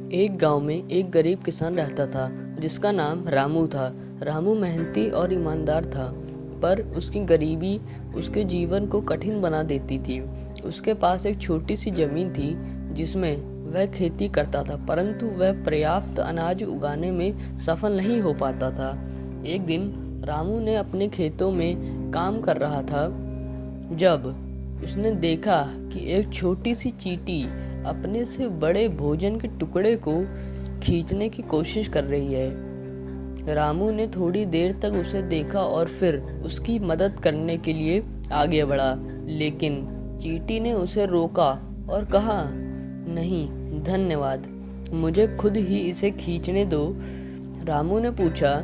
एक गांव में एक गरीब किसान रहता था जिसका नाम रामू था। रामू मेहनती और ईमानदार था, पर उसकी गरीबी उसके जीवन को कठिन बना देती थी। उसके पास एक छोटी सी जमीन थी जिसमें वह खेती करता था, परंतु वह पर्याप्त अनाज उगाने में सफल नहीं हो पाता था। एक दिन रामू ने अपने खेतों में काम कर रहा था जब उसने देखा कि एक छोटी सी चींटी अपने से बड़े भोजन के टुकड़े को खींचने की कोशिश कर रही है। रामू ने थोड़ी देर तक उसे देखा और फिर उसकी मदद करने के लिए आगे बढ़ा, लेकिन चींटी ने उसे रोका और कहा, नहीं धन्यवाद, मुझे खुद ही इसे खींचने दो। रामू ने पूछा,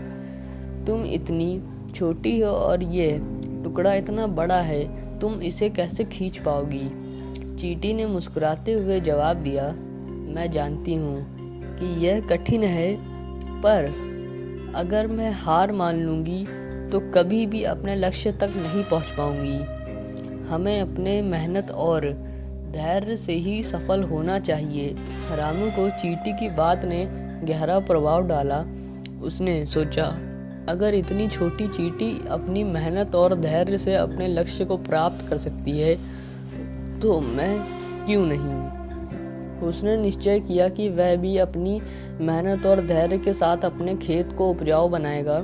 तुम इतनी छोटी हो और ये टुकड़ा इतना बड़ा है, तुम इसे कैसे खींच पाओगी? चींटी ने मुस्कुराते हुए जवाब दिया, मैं जानती हूँ कि यह कठिन है, पर अगर मैं हार मान लूँगी तो कभी भी अपने लक्ष्य तक नहीं पहुँच पाऊँगी। हमें अपने मेहनत और धैर्य से ही सफल होना चाहिए। रामू को चींटी की बात ने गहरा प्रभाव डाला। उसने सोचा, अगर इतनी छोटी चींटी अपनी मेहनत और धैर्य से अपने लक्ष्य को प्राप्त कर सकती है तो मैं क्यों नहीं। उसने निश्चय किया कि वह भी अपनी मेहनत और धैर्य के साथ अपने खेत को उपजाऊ बनाएगा।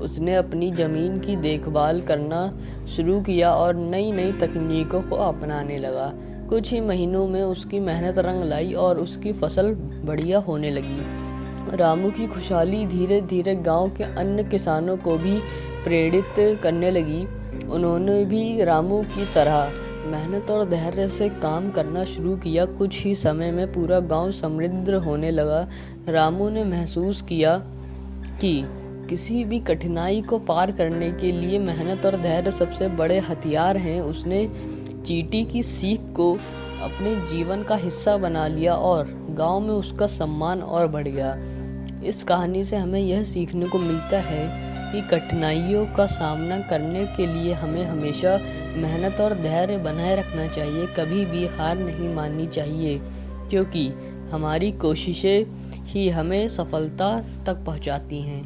उसने अपनी ज़मीन की देखभाल करना शुरू किया और नई नई तकनीकों को अपनाने लगा। कुछ ही महीनों में उसकी मेहनत रंग लाई और उसकी फसल बढ़िया होने लगी। रामू की खुशहाली धीरे धीरे गांव के अन्य किसानों को भी प्रेरित करने लगी। उन्होंने भी रामू की तरह मेहनत और धैर्य से काम करना शुरू किया। कुछ ही समय में पूरा गांव समृद्ध होने लगा। रामू ने महसूस किया कि किसी भी कठिनाई को पार करने के लिए मेहनत और धैर्य सबसे बड़े हथियार हैं। उसने चींटी की सीख को अपने जीवन का हिस्सा बना लिया और गांव में उसका सम्मान और बढ़ गया। इस कहानी से हमें यह सीखने को मिलता है कि कठिनाइयों का सामना करने के लिए हमें हमेशा मेहनत और धैर्य बनाए रखना चाहिए। कभी भी हार नहीं माननी चाहिए, क्योंकि हमारी कोशिशें ही हमें सफलता तक पहुंचाती हैं।